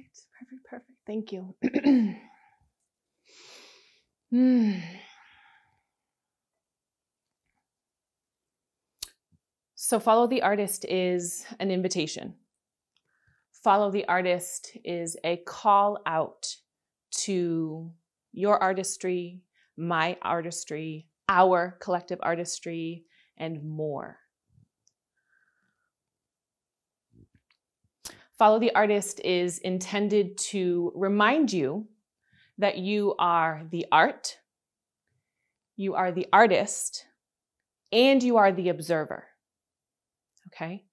Perfect, perfect, perfect. Thank you. So follow the artist is an invitation. Follow the artist is a call out to your artistry, my artistry, our collective artistry, and more. Follow the artist is intended to remind you that you are the art, you are the artist, and you are the observer. Okay?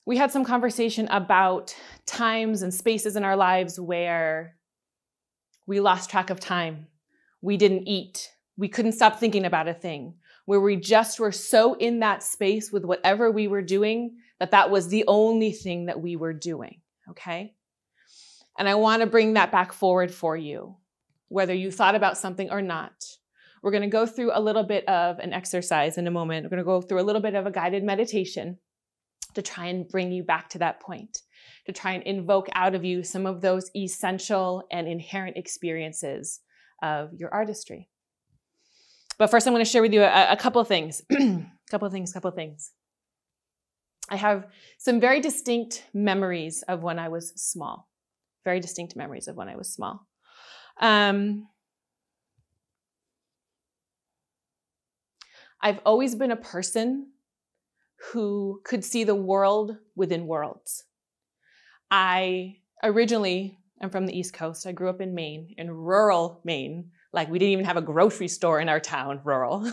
We had some conversation about times and spaces in our lives where we lost track of time. We didn't eat. We couldn't stop thinking about a thing, where we just were so in that space with whatever we were doing that was the only thing that we were doing, okay? And I want to bring that back forward for you, whether you thought about something or not. We're going to go through a little bit of an exercise in a moment. We're going to go through a little bit of a guided meditation to try and bring you back to that point, to try and invoke out of you some of those essential and inherent experiences of your artistry. But first, I'm going to share with you a couple of things. couple of things. I have some very distinct memories of when I was small. Very distinct memories of when I was small. I've always been a person who could see the world within worlds. I originally am from the East Coast. I grew up in Maine, in rural Maine. Like, we didn't even have a grocery store in our town, rural.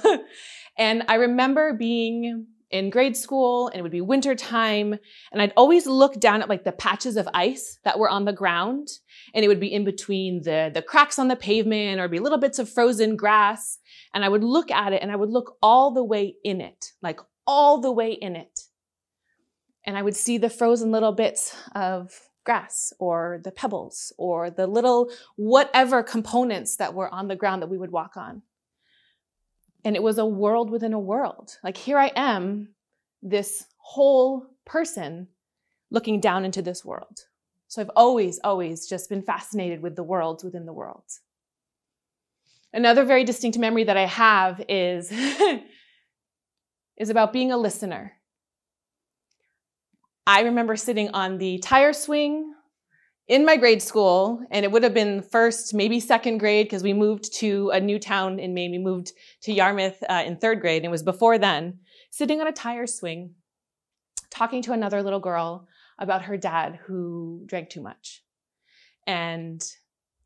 And I remember being in grade school, and it would be winter time, and I'd always look down at like the patches of ice that were on the ground, and it would be in between the cracks on the pavement, or it'd be little bits of frozen grass, and I would look at it, and I would look all the way in it, like all the way in it. And I would see the frozen little bits of grass, or the pebbles, or the little whatever components that were on the ground that we would walk on. And it was a world within a world. Like, here I am, this whole person looking down into this world. So I've always just been fascinated with the worlds within the worlds. Another very distinct memory that I have is, is about being a listener. I remember sitting on the tire swing in my grade school, and it would have been first, maybe second grade, because we moved to a new town in Maine. We moved to Yarmouth in third grade, and it was before then, sitting on a tire swing, talking to another little girl about her dad who drank too much, and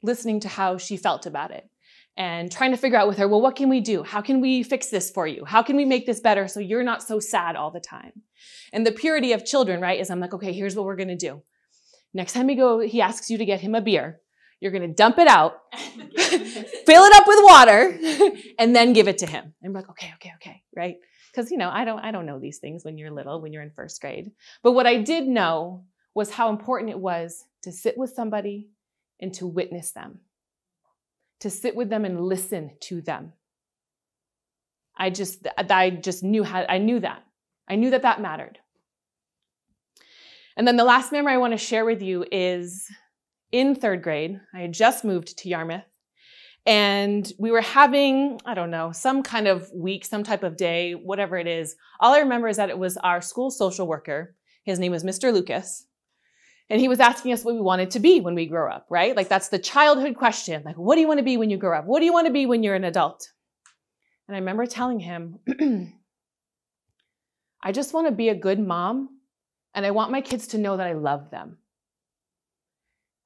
listening to how she felt about it, and trying to figure out with her, well, what can we do? How can we fix this for you? How can we make this better so you're not so sad all the time? And the purity of children, right, is I'm like, okay, here's what we're going to do. Next time he asks you to get him a beer, you're going to dump it out, fill it up with water, and then give it to him. And I'm like, okay, right? Because, I don't know these things when you're little, when you're in first grade. But what I did know was how important it was to sit with somebody and to witness them, to sit with them and listen to them. I just knew I knew that mattered. And then the last memory I want to share with you is in third grade. I had just moved to Yarmouth, and we were having, I don't know, some kind of week, some type of day, whatever it is. All I remember is that it was our school social worker. His name was Mr. Lucas. And he was asking us what we wanted to be when we grow up, right? Like, that's the childhood question. Like, what do you want to be when you grow up? What do you want to be when you're an adult? And I remember telling him, I just want to be a good mom, and I want my kids to know that I love them.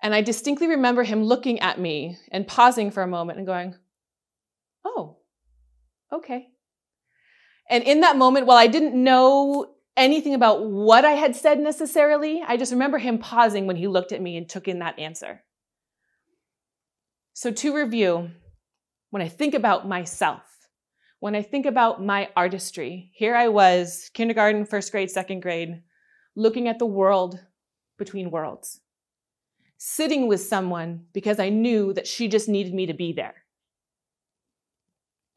And I distinctly remember him looking at me and pausing for a moment and going, oh, okay. And in that moment, while I didn't know anything about what I had said necessarily, I just remember him pausing when he looked at me and took in that answer. So to review, when I think about myself, when I think about my artistry, here I was, kindergarten, first grade, second grade, looking at the world between worlds, sitting with someone because I knew that she just needed me to be there,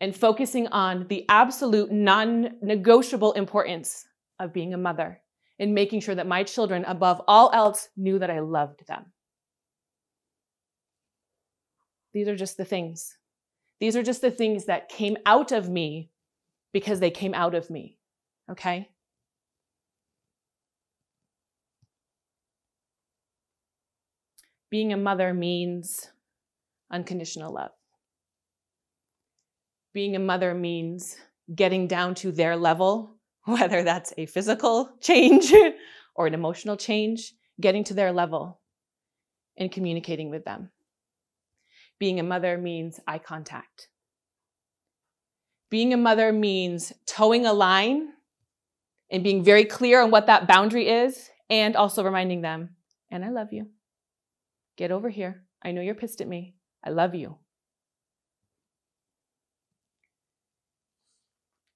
and focusing on the absolute non-negotiable importance of being a mother in making sure that my children, above all else, knew that I loved them. These are just the things. These are just the things that came out of me because they came out of me, okay? Being a mother means unconditional love. Being a mother means getting down to their level, whether that's a physical change or an emotional change, getting to their level and communicating with them. Being a mother means eye contact. Being a mother means towing a line and being very clear on what that boundary is, and also reminding them, and I love you. Get over here. I know you're pissed at me. I love you.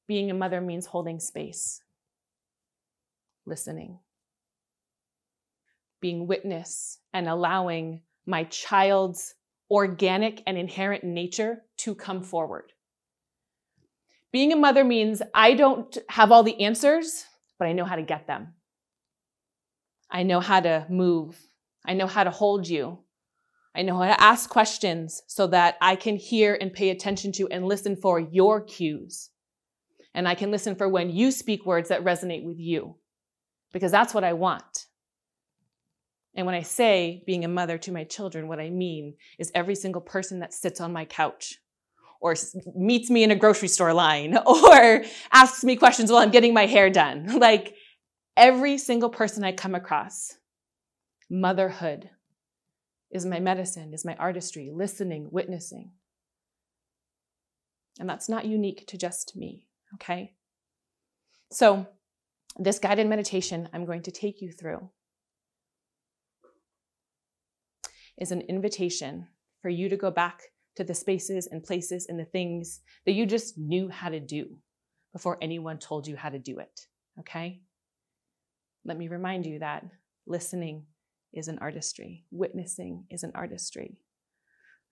Being a mother means holding space, listening, being witness, and allowing my child's organic and inherent nature to come forward. Being a mother means I don't have all the answers, but I know how to get them. I know how to move. I know how to hold you. I know how to ask questions so that I can hear and pay attention to and listen for your cues. And I can listen for when you speak words that resonate with you, because that's what I want. And when I say being a mother to my children, what I mean is every single person that sits on my couch or meets me in a grocery store line or asks me questions while I'm getting my hair done. Like every single person I come across, motherhood is my medicine, is my artistry, listening, witnessing. And that's not unique to just me, okay? So this guided meditation I'm going to take you through is an invitation for you to go back to the spaces and places and the things that you just knew how to do before anyone told you how to do it, okay? Let me remind you that listening is an artistry. Witnessing is an artistry.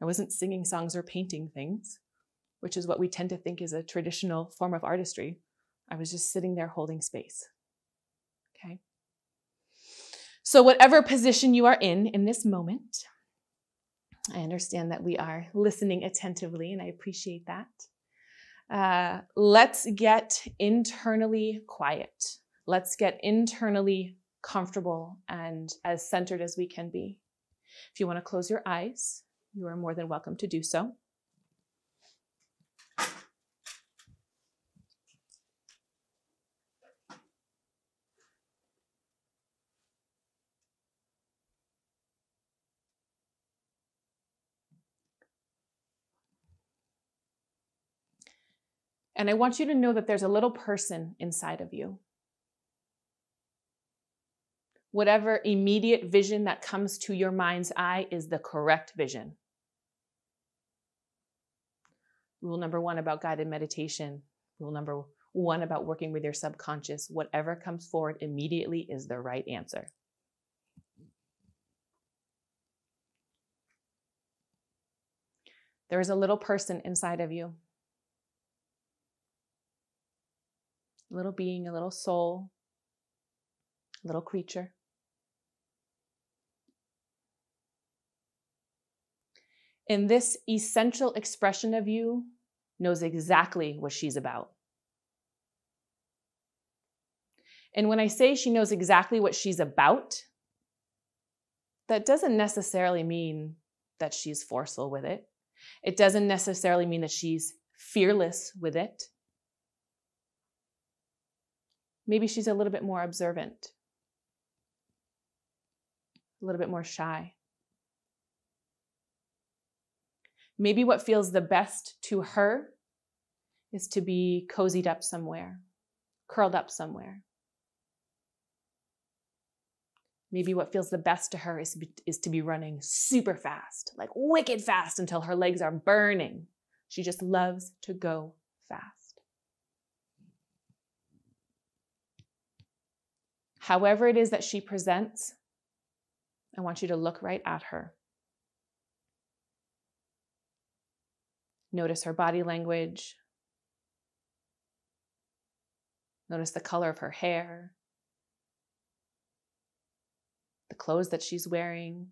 I wasn't singing songs or painting things, which is what we tend to think is a traditional form of artistry. I was just sitting there holding space, okay? So whatever position you are in this moment, I understand that we are listening attentively, and I appreciate that. Let's get internally quiet. Let's get internally comfortable and as centered as we can be. If you want to close your eyes, you are more than welcome to do so. And I want you to know that there's a little person inside of you. Whatever immediate vision that comes to your mind's eye is the correct vision. Rule number 1 about guided meditation. Rule number 1 about working with your subconscious. Whatever comes forward immediately is the right answer. There is a little person inside of you. A little being, a little soul, a little creature. And this essential expression of you knows exactly what she's about. And when I say she knows exactly what she's about, that doesn't necessarily mean that she's forceful with it. It doesn't necessarily mean that she's fearless with it. Maybe she's a little bit more observant, a little bit more shy. Maybe what feels the best to her is to be cozied up somewhere, curled up somewhere. Maybe what feels the best to her is to be running super fast, like wicked fast until her legs are burning. She just loves to go fast. However it is that she presents, I want you to look right at her. Notice her body language. Notice the color of her hair. clothes that she's wearing.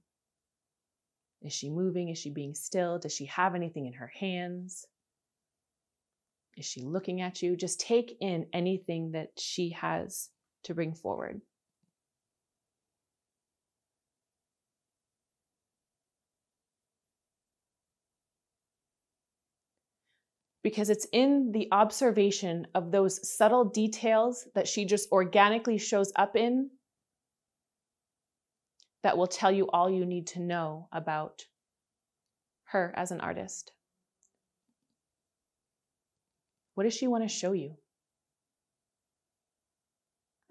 Is she moving? Is she being still? Does she have anything in her hands? Is she looking at you? Just take in anything that she has to bring forward. Because it's in the observation of those subtle details that she just organically shows up in that will tell you all you need to know about her as an artist. What does she want to show you?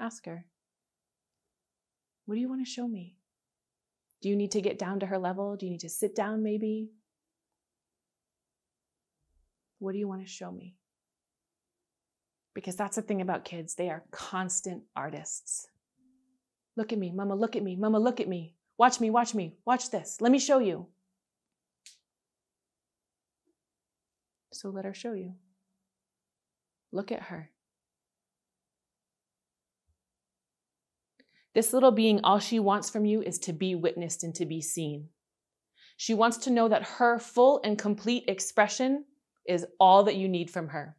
Ask her. What do you want to show me? Do you need to get down to her level? Do you need to sit down maybe? What do you want to show me? Because that's the thing about kids. They are constant artists. Look at me, Mama, look at me. Mama, look at me. Watch me, watch me. Watch this. Let me show you. So let her show you. Look at her. This little being, all she wants from you is to be witnessed and to be seen. She wants to know that her full and complete expression is all that you need from her.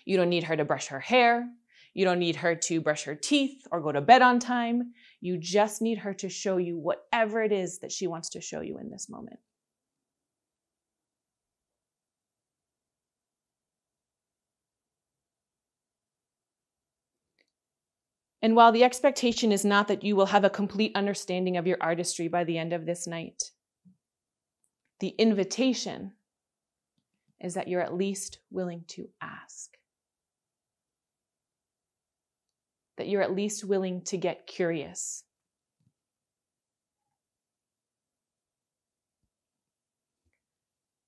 You don't need her to brush her hair. You don't need her to brush her teeth or go to bed on time. You just need her to show you whatever it is that she wants to show you in this moment. And while the expectation is not that you will have a complete understanding of your artistry by the end of this night, the invitation is that you're at least willing to ask. That you're at least willing to get curious.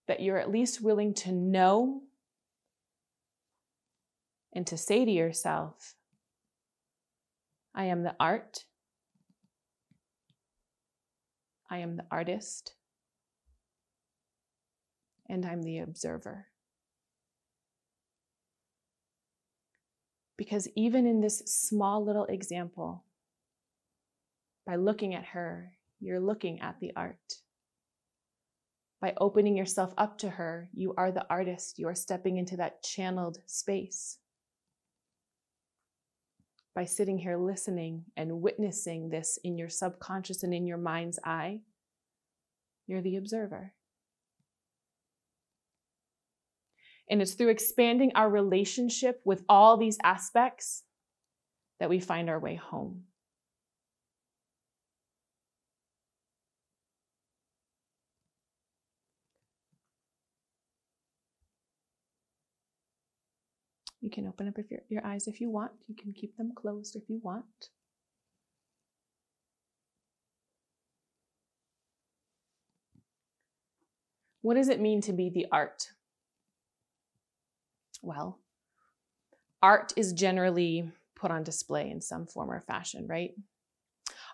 That you're at least willing to know and to say to yourself, I am the art. I am the artist. And I'm the observer. Because even in this small little example, by looking at her, you're looking at the art. By opening yourself up to her, you are the artist. You are stepping into that channeled space. By sitting here listening and witnessing this in your subconscious and in your mind's eye, you're the observer. And it's through expanding our relationship with all these aspects that we find our way home. You can open up your eyes if you want. You can keep them closed if you want. What does it mean to be the art? Well, art is generally put on display in some form or fashion, right?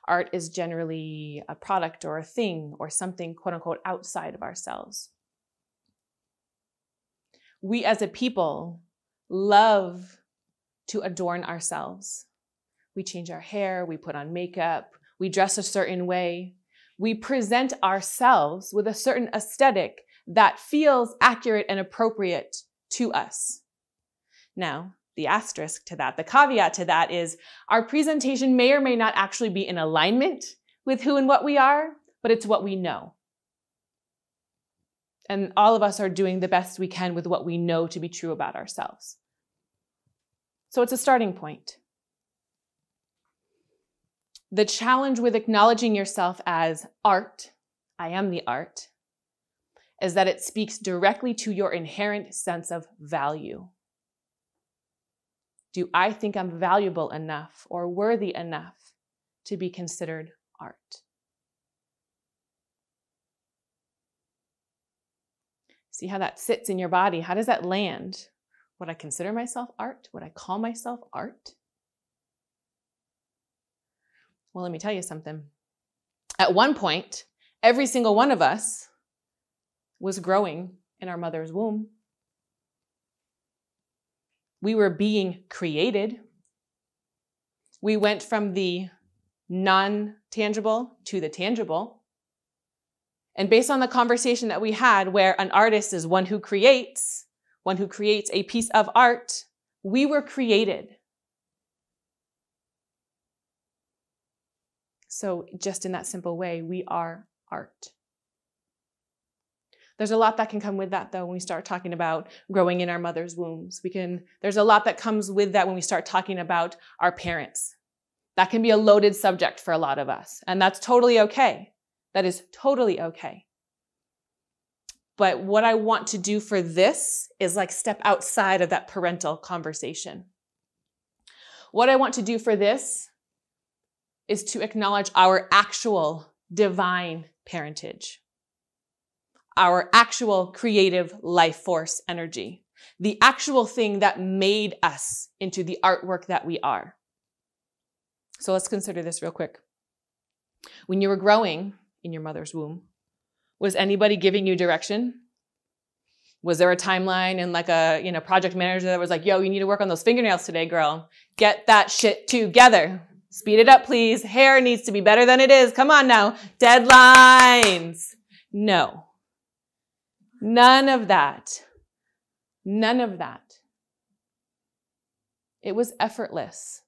Art is generally a product or a thing or something, quote unquote, outside of ourselves. We as a people love to adorn ourselves. We change our hair, we put on makeup, we dress a certain way. We present ourselves with a certain aesthetic that feels accurate and appropriate to us. Now, the asterisk to that, the caveat to that is our presentation may or may not actually be in alignment with who and what we are, but it's what we know. And all of us are doing the best we can with what we know to be true about ourselves. So it's a starting point. The challenge with acknowledging yourself as art, I am the art, is that it speaks directly to your inherent sense of value. Do I think I'm valuable enough or worthy enough to be considered art? See how that sits in your body? How does that land? Would I consider myself art? Would I call myself art? Well, let me tell you something. At one point, every single one of us was growing in our mother's womb. We were being created. We went from the non-tangible to the tangible. And based on the conversation that we had, where an artist is one who creates a piece of art, we were created. So just in that simple way, we are art. There's a lot that can come with that, though, when we start talking about growing in our mother's wombs. There's a lot that comes with that when we start talking about our parents. That can be a loaded subject for a lot of us, and that's totally okay. That is totally okay. But what I want to do for this is like step outside of that parental conversation. What I want to do for this is to acknowledge our actual divine parentage, our actual creative life force energy, the actual thing that made us into the artwork that we are. So let's consider this real quick. When you were growing in your mother's womb, was anybody giving you direction? Was there a timeline and like a project manager that was like, yo, you need to work on those fingernails today, girl. Get that shit together. Speed it up, please. Hair needs to be better than it is. Come on now. Deadlines. No. None of that. None of that. It was effortless.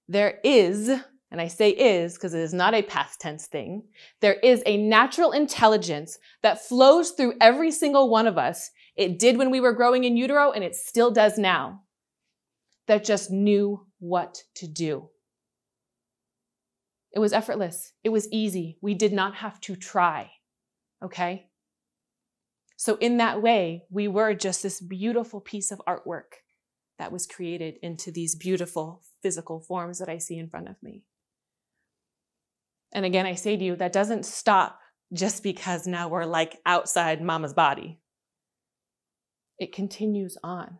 There is, and I say is because it is not a past tense thing, there is a natural intelligence that flows through every single one of us. It did when we were growing in utero, and it still does now. That just knew what to do. It was effortless. It was easy. We did not have to try. Okay? So in that way, we were just this beautiful piece of artwork that was created into these beautiful physical forms that I see in front of me. And again, I say to you, that doesn't stop just because now we're like outside mama's body. It continues on.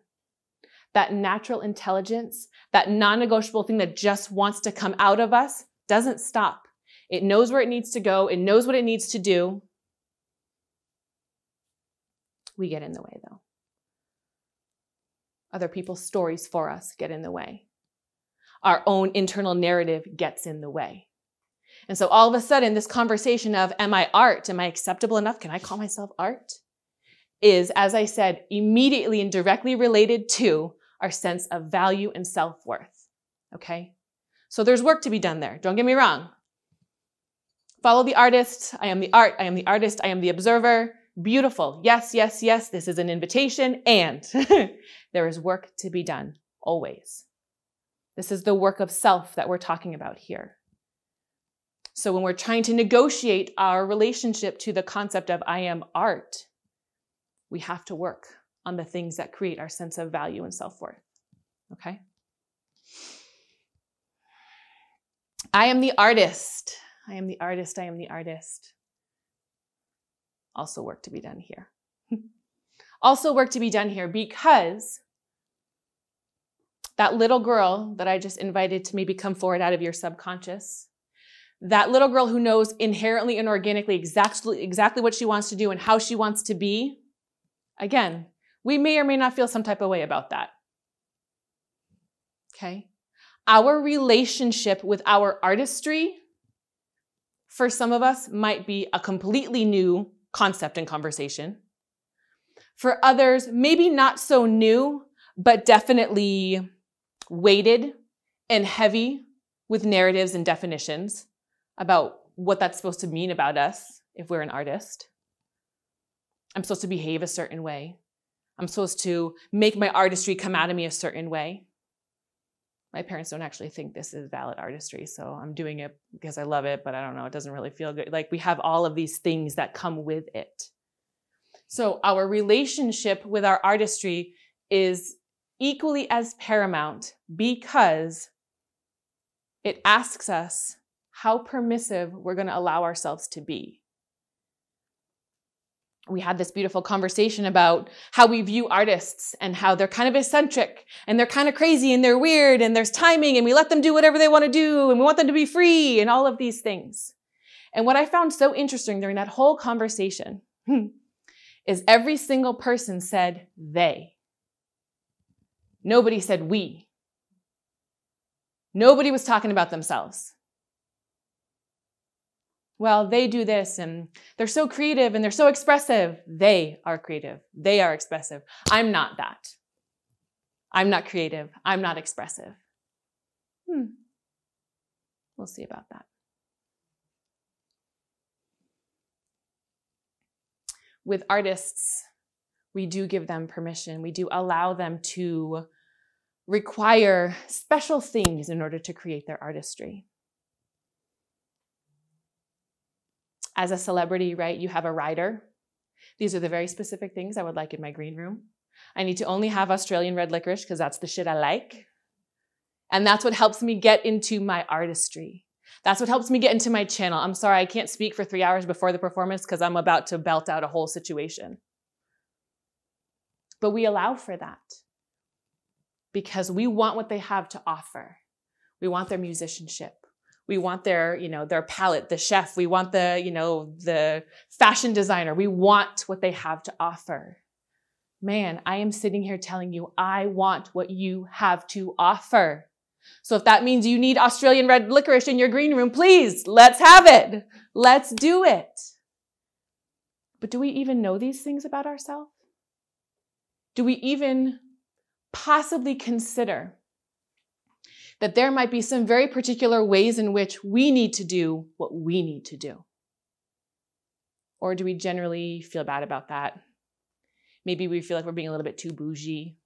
That natural intelligence, that non-negotiable thing that just wants to come out of us, doesn't stop. It knows where it needs to go. It knows what it needs to do. We get in the way, though. Other people's stories for us get in the way. Our own internal narrative gets in the way. And so all of a sudden, this conversation of, am I art? Am I acceptable enough? Can I call myself art? Is, as I said, immediately and directly related to our sense of value and self-worth. Okay? So there's work to be done there. Don't get me wrong. Follow the artist. I am the art. I am the artist. I am the observer. Beautiful. Yes, yes, yes. This is an invitation. And there is work to be done. Always. This is the work of self that we're talking about here. So when we're trying to negotiate our relationship to the concept of I am art, we have to work on the things that create our sense of value and self-worth. Okay? I am the artist. I am the artist. I am the artist. Also work to be done here. Also work to be done here because that little girl that I just invited to maybe come forward out of your subconscious, that little girl who knows inherently and organically exactly what she wants to do and how she wants to be, again, we may or may not feel some type of way about that. Okay? Our relationship with our artistry, for some of us, might be a completely new concept and conversation. For others, maybe not so new, but definitely weighted and heavy with narratives and definitions about what that's supposed to mean about us if we're an artist. I'm supposed to behave a certain way. I'm supposed to make my artistry come out of me a certain way. My parents don't actually think this is valid artistry, so I'm doing it because I love it, but I don't know, it doesn't really feel good. Like we have all of these things that come with it. So our relationship with our artistry is equally as paramount because it asks us how permissive we're going to allow ourselves to be. We had this beautiful conversation about how we view artists and how they're kind of eccentric and they're kind of crazy and they're weird and there's timing and we let them do whatever they want to do and we want them to be free and all of these things. And what I found so interesting during that whole conversation is every single person said they. Nobody said we. Nobody was talking about themselves. Well, they do this and they're so creative and they're so expressive. They are creative. They are expressive. I'm not that. I'm not creative. I'm not expressive. We'll see about that. With artists, we do give them permission. We do allow them to require special things in order to create their artistry. As a celebrity, right, you have a rider. These are the very specific things I would like in my green room. I need to only have Australian red licorice because that's the shit I like. And that's what helps me get into my artistry. That's what helps me get into my channel. I'm sorry, I can't speak for 3 hours before the performance because I'm about to belt out a whole situation. But we allow for that because we want what they have to offer. We want their musicianship. We want their, their palette, the chef. We want the fashion designer. We want what they have to offer. Man, I am sitting here telling you, I want what you have to offer. So if that means you need Australian red licorice in your green room, please, let's have it. Let's do it. But do we even know these things about ourselves? Do we even possibly consider that there might be some very particular ways in which we need to do what we need to do? Or do we generally feel bad about that? Maybe we feel like we're being a little bit too bougie.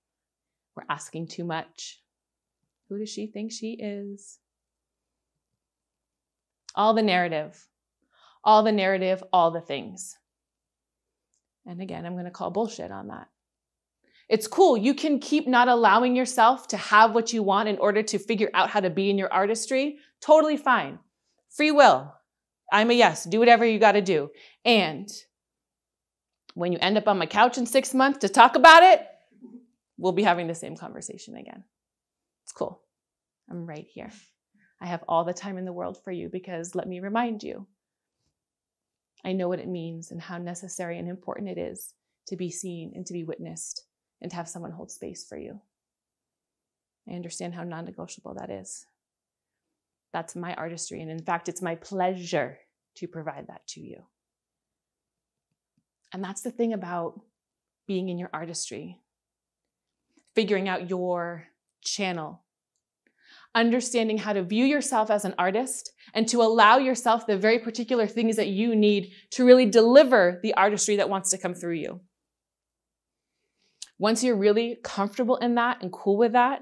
We're asking too much. Who does she think she is? All the narrative, all the things. And again, I'm going to call bullshit on that. It's cool. You can keep not allowing yourself to have what you want in order to figure out how to be in your artistry. Totally fine. Free will. I'm a yes. Do whatever you got to do. And when you end up on my couch in 6 months to talk about it, we'll be having the same conversation again. It's cool. I'm right here. I have all the time in the world for you because let me remind you, I know what it means and how necessary and important it is to be seen and to be witnessed and to have someone hold space for you. I understand how non-negotiable that is. That's my artistry. And in fact, it's my pleasure to provide that to you. And that's the thing about being in your artistry. Figuring out your channel. Understanding how to view yourself as an artist and to allow yourself the very particular things that you need to really deliver the artistry that wants to come through you. Once you're really comfortable in that and cool with that,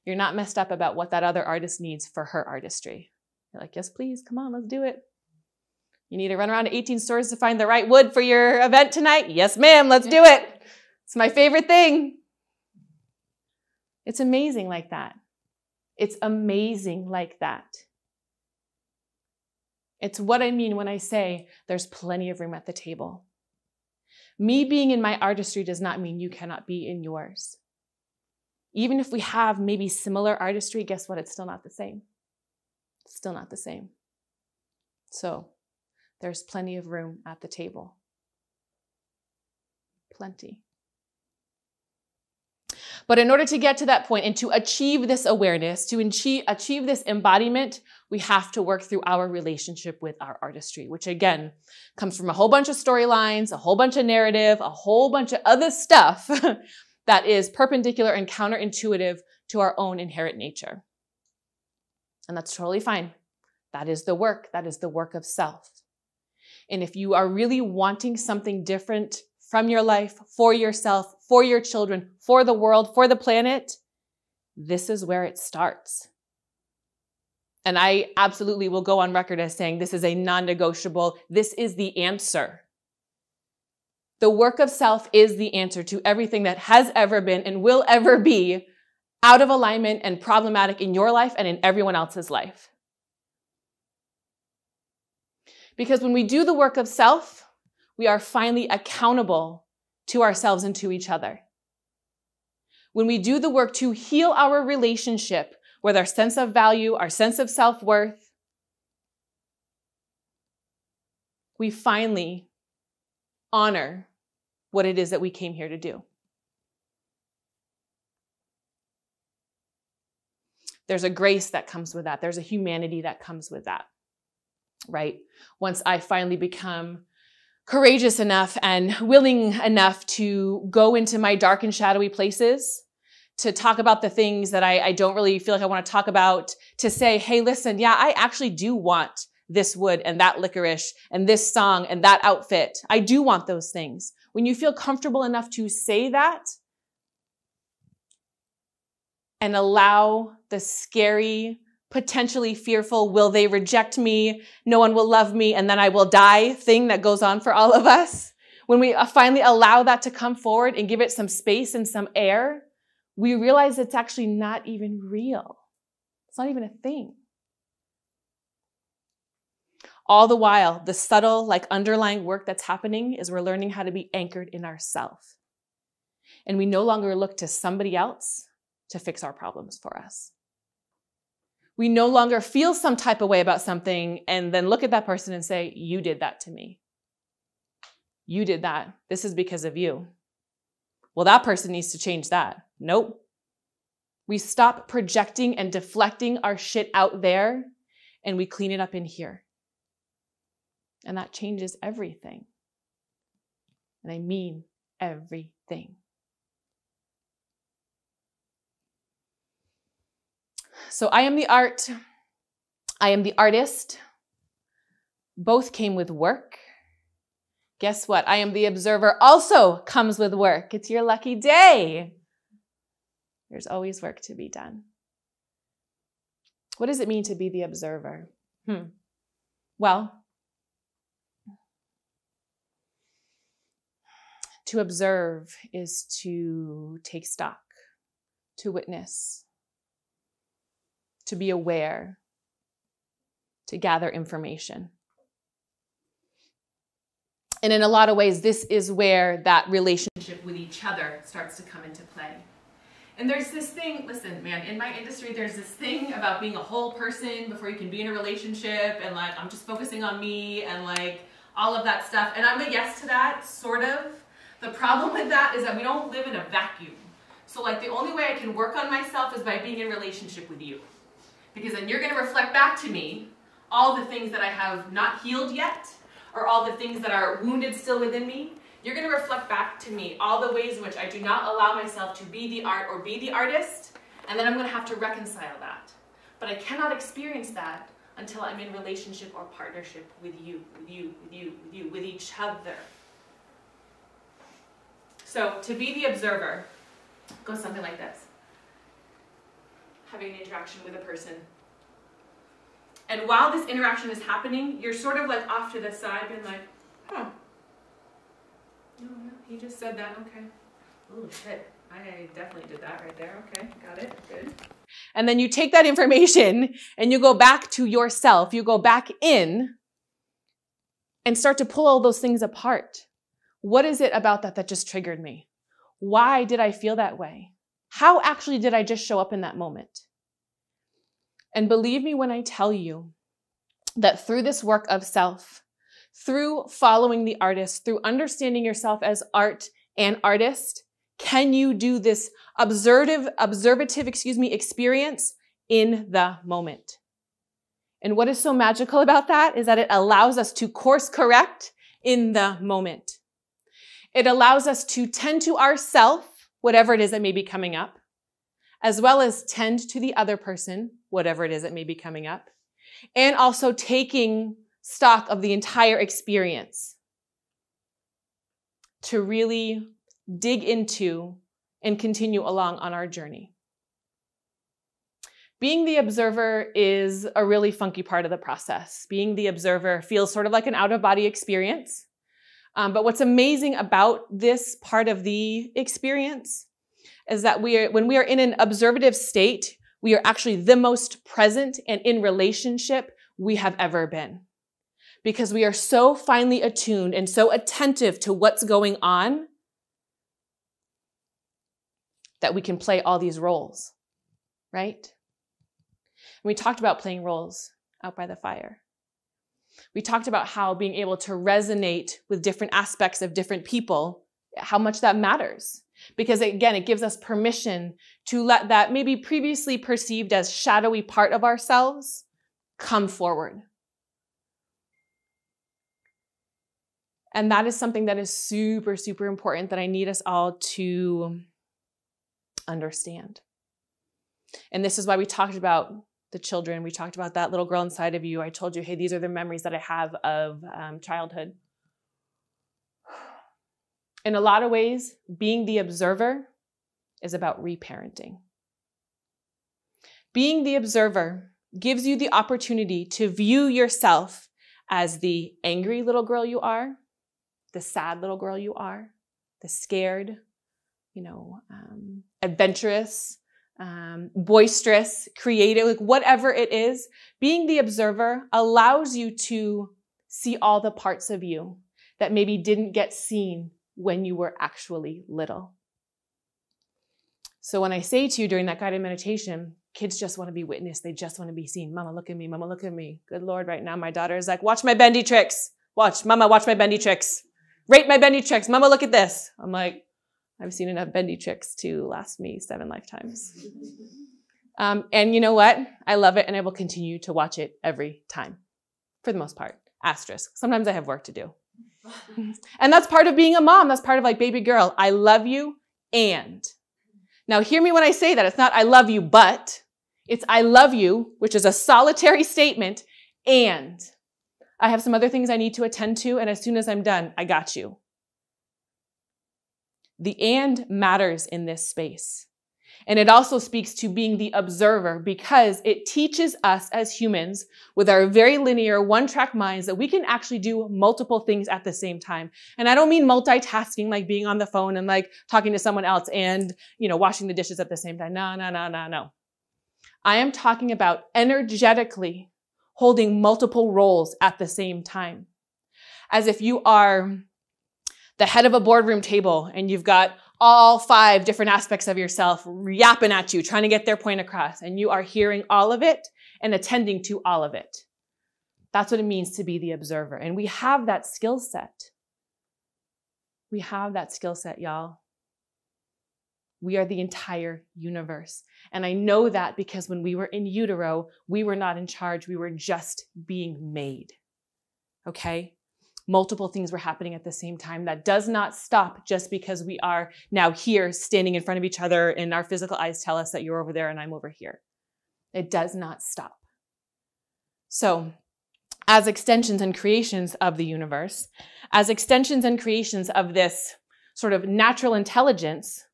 you're not messed up about what that other artist needs for her artistry. You're like, yes, please, come on, let's do it. You need to run around to 18 stores to find the right wood for your event tonight? Yes, ma'am, let's do it. It's my favorite thing. It's amazing like that. It's amazing like that. It's what I mean when I say there's plenty of room at the table. Me being in my artistry does not mean you cannot be in yours. Even if we have maybe similar artistry, guess what? It's still not the same. It's still not the same. So there's plenty of room at the table. Plenty. But in order to get to that point and to achieve this awareness, to achieve this embodiment, we have to work through our relationship with our artistry, which again, comes from a whole bunch of storylines, a whole bunch of narrative, a whole bunch of other stuff that is perpendicular and counterintuitive to our own inherent nature. And that's totally fine. That is the work. That is the work of self. And if you are really wanting something different from your life, for yourself, for your children, for the world, for the planet, this is where it starts. And I absolutely will go on record as saying this is a non-negotiable, this is the answer. The work of self is the answer to everything that has ever been and will ever be out of alignment and problematic in your life and in everyone else's life. Because when we do the work of self, we are finally accountable to ourselves and to each other. When we do the work to heal our relationship with our sense of value, our sense of self-worth, we finally honor what it is that we came here to do. There's a grace that comes with that. There's a humanity that comes with that, right? Once I finally become courageous enough and willing enough to go into my dark and shadowy places, to talk about the things that I don't really feel like I want to talk about, to say, hey, listen, yeah, I actually do want this wood and that licorice and this song and that outfit. I do want those things. When you feel comfortable enough to say that and allow the scary, potentially fearful, will they reject me? No one will love me and then I will die thing that goes on for all of us. When we finally allow that to come forward and give it some space and some air, we realize it's actually not even real. It's not even a thing. All the while, the subtle, underlying work that's happening is we're learning how to be anchored in ourselves. And we no longer look to somebody else to fix our problems for us. We no longer feel some type of way about something and then look at that person and say, you did that to me. You did that. This is because of you. Well, that person needs to change that. Nope. We stop projecting and deflecting our shit out there and we clean it up in here. And that changes everything. And I mean everything. So I am the art. I am the artist. Both came with work. Guess what? I am the observer also comes with work. It's your lucky day. There's always work to be done. What does it mean to be the observer? Well, to observe is to take stock, to witness, to be aware, to gather information. And in a lot of ways, this is where that relationship with each other starts to come into play. And there's this thing, listen, man, in my industry, there's this thing about being a whole person before you can be in a relationship, and I'm just focusing on me and all of that stuff. And I'm a yes to that, sort of. The problem with that is that we don't live in a vacuum. So the only way I can work on myself is by being in relationship with you. Because then you're going to reflect back to me all the things that I have not healed yet, or all the things that are wounded still within me. You're going to reflect back to me all the ways in which I do not allow myself to be the art or be the artist, and then I'm going to have to reconcile that. But I cannot experience that until I'm in relationship or partnership with you, with each other. So to be the observer goes something like this. Having an interaction with a person. And while this interaction is happening, you're sort of off to the side being huh. No, he just said that, okay. Oh shit, I definitely did that right there. Okay, got it, good. And then you take that information and you go back to yourself. You go back in and start to pull all those things apart. What is it about that just triggered me? Why did I feel that way? How actually did I just show up in that moment? And believe me when I tell you that through this work of self, through following the artist, through understanding yourself as art and artist, can you do this observative experience in the moment? And what is so magical about that is that it allows us to course correct in the moment. It allows us to tend to ourself, whatever it is that may be coming up, as well as tend to the other person, whatever it is that may be coming up, and also taking stock of the entire experience to really dig into and continue along on our journey. Being the observer is a really funky part of the process. Being the observer feels sort of like an out-of-body experience. But what's amazing about this part of the experience is that when we are in an observative state, we are actually the most present and in relationship we have ever been. Because we are so finely attuned and so attentive to what's going on that we can play all these roles, right? And we talked about playing roles out by the fire. We talked about how being able to resonate with different aspects of different people how much that matters. Because again, it gives us permission to let that maybe previously perceived as shadowy part of ourselves come forward. And that is something that is super, super important that I need us all to understand. And this is why we talked about the children. We talked about that little girl inside of you. I told you, hey, these are the memories that I have of childhood. In a lot of ways, being the observer is about reparenting. Being the observer gives you the opportunity to view yourself as the angry little girl you are, the sad little girl you are, the scared, adventurous, boisterous, creative, like whatever it is. Being the observer allows you to see all the parts of you that maybe didn't get seen when you were actually little. So when I say to you during that guided meditation, kids just want to be witnessed. They just want to be seen. Mama, look at me. Mama, look at me. Good Lord, right now my daughter is like, watch my bendy tricks. Watch, Mama, watch my bendy tricks. Rate my bendy tricks. Mama, look at this. I'm like, I've seen enough bendy tricks to last me 7 lifetimes. And you know what? I love it and I will continue to watch it every time. For the most part. Asterisk. Sometimes I have work to do. And that's part of being a mom. That's part of like, baby girl, I love you and. Now hear me when I say that. It's not I love you, but it's I love you, which is a solitary statement, and I have some other things I need to attend to, and as soon as I'm done, I got you. The and matters in this space. And it also speaks to being the observer because it teaches us as humans with our very linear one-track minds that we can actually do multiple things at the same time. And I don't mean multitasking, like being on the phone and like talking to someone else and, washing the dishes at the same time. No. I am talking about energetically holding multiple roles at the same time. As if you are the head of a boardroom table and you've got all 5 different aspects of yourself yapping at you, trying to get their point across, and you are hearing all of it and attending to all of it. That's what it means to be the observer. And we have that skill set. We have that skill set, y'all. We are the entire universe. And I know that because when we were in utero, we were not in charge. We were just being made. Okay? Multiple things were happening at the same time. That does not stop just because we are now here standing in front of each other and our physical eyes tell us that you're over there and I'm over here. It does not stop. So, as extensions and creations of the universe, as extensions and creations of this sort of natural intelligence,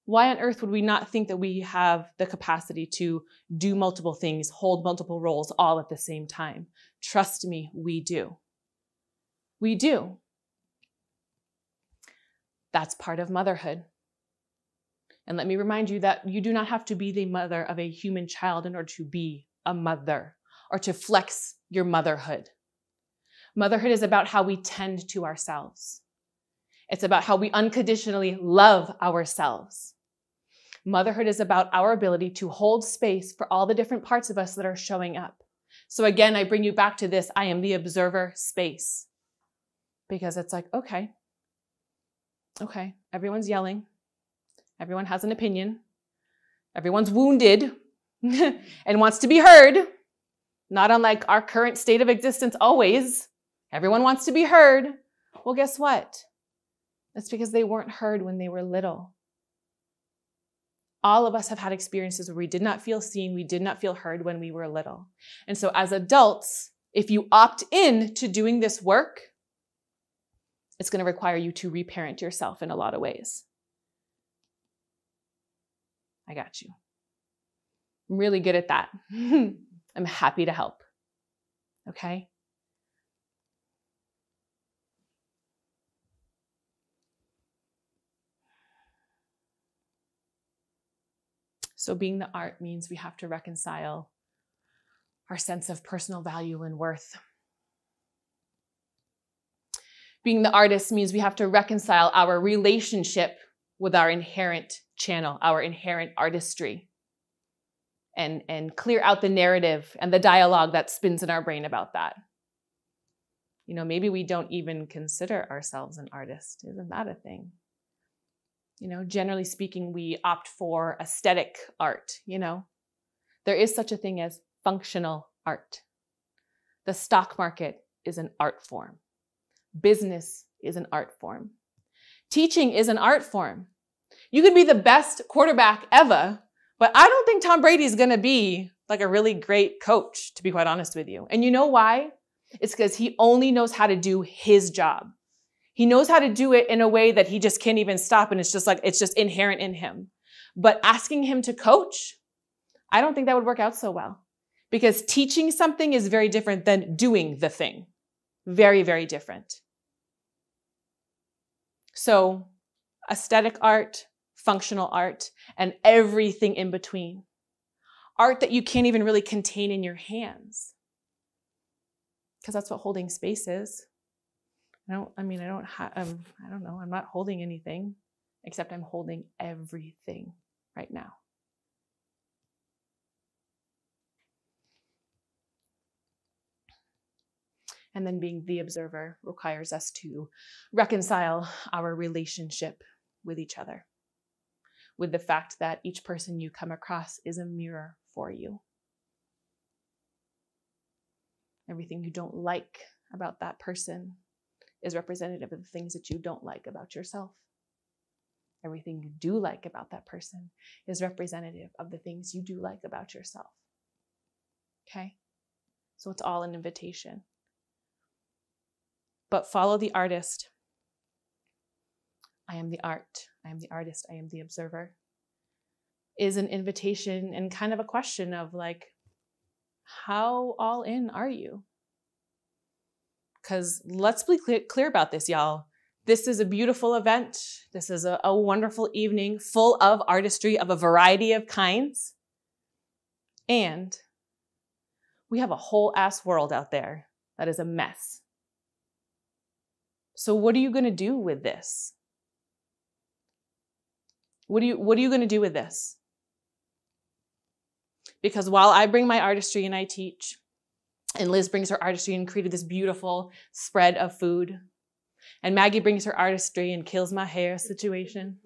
why on earth would we not think that we have the capacity to do multiple things, hold multiple roles all at the same time? Trust me, we do. We do. That's part of motherhood. And let me remind you that you do not have to be the mother of a human child in order to be a mother or to flex your motherhood. Motherhood is about how we tend to ourselves. It's about how we unconditionally love ourselves. Motherhood is about our ability to hold space for all the different parts of us that are showing up. So again, I bring you back to this, I am the observer space. Because it's like, okay, everyone's yelling. Everyone has an opinion. Everyone's wounded and wants to be heard. Not unlike our current state of existence always. Everyone wants to be heard. Well, guess what? It's because they weren't heard when they were little. All of us have had experiences where we did not feel seen, we did not feel heard when we were little. And so as adults, if you opt in to doing this work, it's going to require you to reparent yourself in a lot of ways. I got you. I'm really good at that. I'm happy to help. Okay? So being the art means we have to reconcile our sense of personal value and worth. Being the artist means we have to reconcile our relationship with our inherent channel, our inherent artistry, and clear out the narrative and the dialogue that spins in our brain about that. Maybe we don't even consider ourselves an artist. Isn't that a thing? Generally speaking, we opt for aesthetic art, There is such a thing as functional art. The stock market is an art form. Business is an art form. Teaching is an art form. You could be the best quarterback ever, but I don't think Tom Brady is going to be like a really great coach, to be quite honest with you. And you know why? It's because he only knows how to do his job. He knows how to do it in a way that he just can't even stop. And it's just inherent in him. But asking him to coach, I don't think that would work out so well, because teaching something is very different than doing the thing. Very, very different. So aesthetic art, functional art, and everything in between. Art that you can't even really contain in your hands. Because that's what holding space is. I'm not holding anything, except I'm holding everything right now. And then being the observer requires us to reconcile our relationship with each other, with the fact that each person you come across is a mirror for you. Everything you don't like about that person is representative of the things that you don't like about yourself. Everything you do like about that person is representative of the things you do like about yourself. Okay? So it's all an invitation. But follow the artist. I am the art. I am the artist. I am the observer. Is an invitation and kind of a question of how all in are you? Because let's be clear about this, y'all. This is a beautiful event. This is a wonderful evening full of artistry of a variety of kinds. And we have a whole ass world out there that is a mess. So what are you going to do with this? What are you going to do with this? Because while I bring my artistry and I teach, and Liz brings her artistry and created this beautiful spread of food, and Maggie brings her artistry and kills my hair situation,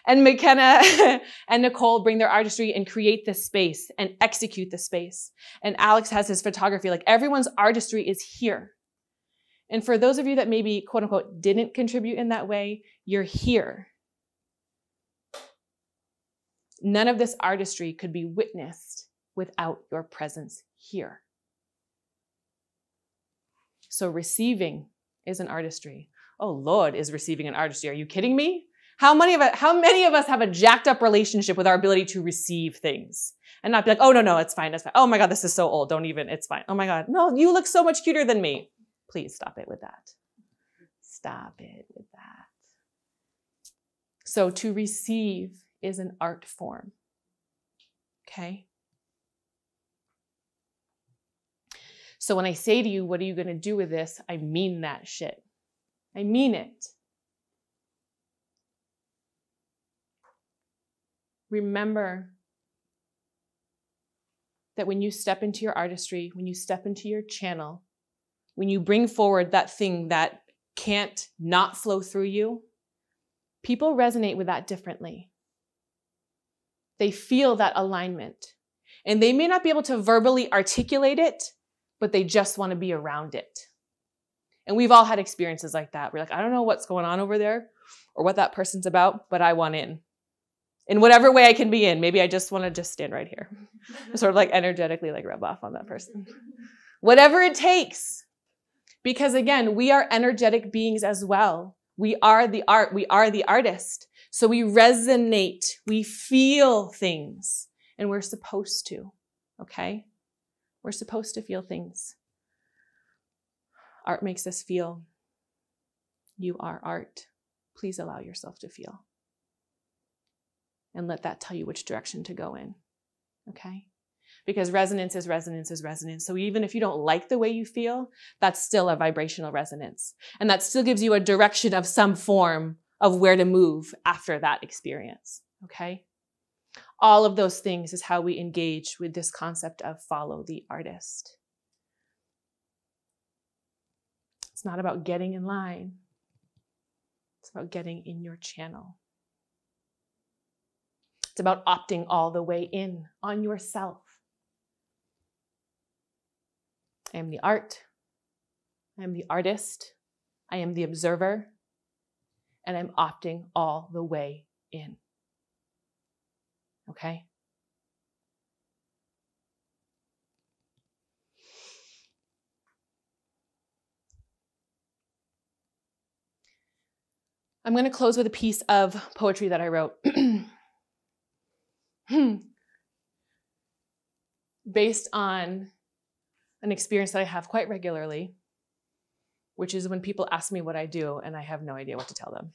and McKenna and Nicole bring their artistry and create this space and execute the space, and Alex has his photography. Everyone's artistry is here. And for those of you that maybe, quote unquote, didn't contribute in that way, you're here. None of this artistry could be witnessed without your presence here. So receiving is an artistry. Oh, Lord, is receiving an artistry. Are you kidding me? How many of us have a jacked up relationship with our ability to receive things and not be like, oh, no, it's fine. It's fine. Oh my God, this is so old. It's fine. Oh my God. No, you look so much cuter than me. Please stop it with that. Stop it with that. So to receive is an art form. Okay? So when I say to you, what are you going to do with this? I mean that shit. I mean it. Remember that when you step into your artistry, when you step into your channel, when you bring forward that thing that can't not flow through you, people resonate with that differently. They feel that alignment. And they may not be able to verbally articulate it, but they just want to be around it. And we've all had experiences like that. We're like, I don't know what's going on over there or what that person's about, but I want in. In whatever way I can be in. Maybe I just want to just stand right here. Sort of energetically rub off on that person. Whatever it takes. Because again, we are energetic beings as well. We are the art. We are the artist. So we resonate. We feel things. And we're supposed to. Okay? We're supposed to feel things. Art makes us feel. You are art. Please allow yourself to feel. And let that tell you which direction to go in. Okay? Because resonance is resonance is resonance. So even if you don't like the way you feel, that's still a vibrational resonance. And that still gives you a direction of some form of where to move after that experience. Okay? All of those things is how we engage with this concept of follow the artist. It's not about getting in line. It's about getting in your channel. It's about opting all the way in on yourself. I am the art. I am the artist. I am the observer. And I'm opting all the way in. Okay? I'm going to close with a piece of poetry that I wrote. Based on an experience that I have quite regularly, which is when people ask me what I do and I have no idea what to tell them.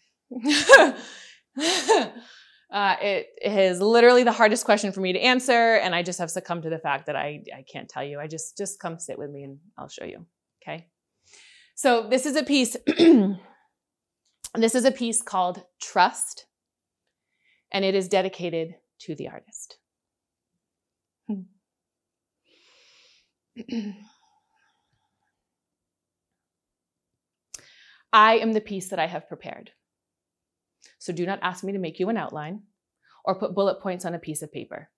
It is literally the hardest question for me to answer, and I just have succumbed to the fact that I can't tell you. I just come sit with me and I'll show you, okay? So this is a piece, this is a piece called Trust, and it is dedicated to the artist. I am the piece that I have prepared. So do not ask me to make you an outline or put bullet points on a piece of paper.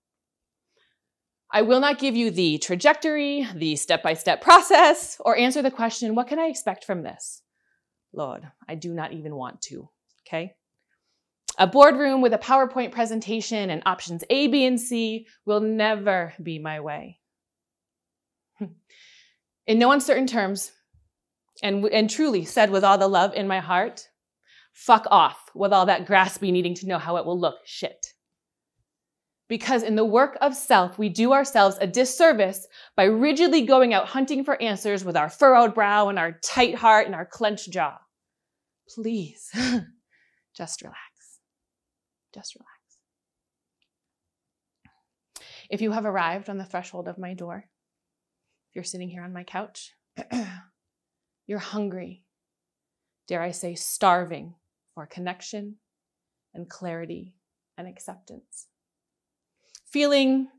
I will not give you the trajectory, the step-by-step process, or answer the question, what can I expect from this? Lord, I do not even want to, okay? A boardroom with a PowerPoint presentation and options A, B, and C will never be my way. In no uncertain terms, and truly said with all the love in my heart, fuck off with all that graspy needing to know how it will look shit. Because in the work of self, we do ourselves a disservice by rigidly going out hunting for answers with our furrowed brow and our tight heart and our clenched jaw. Please, just relax. Just relax. If you have arrived on the threshold of my door, if you're sitting here on my couch, you're hungry, dare I say starving for connection and clarity and acceptance. Feeling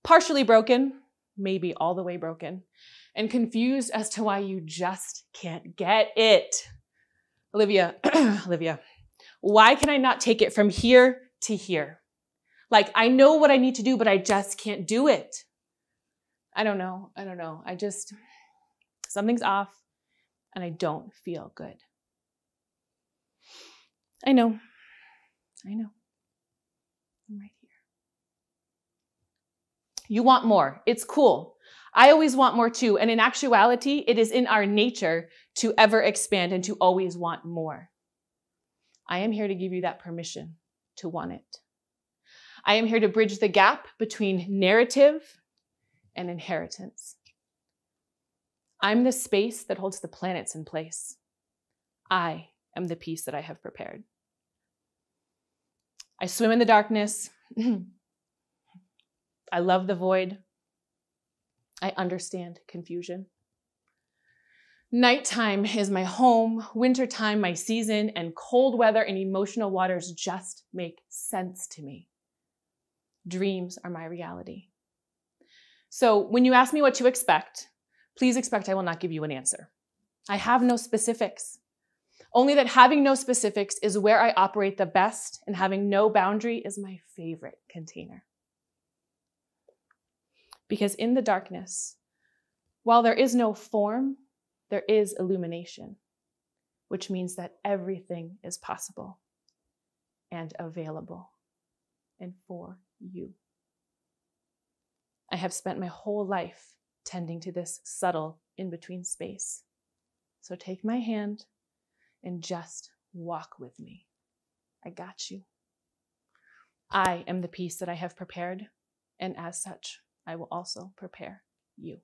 partially broken, maybe all the way broken, and confused as to why you just can't get it. Olivia, Olivia, why can I not take it from here to here? Like, I know what I need to do, but I just can't do it. I don't know. Something's off. And I don't feel good. I know. I'm right here. You want more. It's cool. I always want more too. And in actuality, it is in our nature to ever expand and to always want more. I am here to give you that permission to want it. I am here to bridge the gap between narrative and inheritance. I'm the space that holds the planets in place. I am the piece that I have prepared. I swim in the darkness. I love the void. I understand confusion. Nighttime is my home, wintertime my season, and cold weather and emotional waters just make sense to me. Dreams are my reality. So when you ask me what to expect, please expect I will not give you an answer. I have no specifics. Only that having no specifics is where I operate the best, and having no boundary is my favorite container. Because in the darkness, while there is no form, there is illumination, which means that everything is possible and available and for you. I have spent my whole life tending to this subtle in-between space. So take my hand and just walk with me. I got you. I am the piece that I have prepared, and as such, I will also prepare you.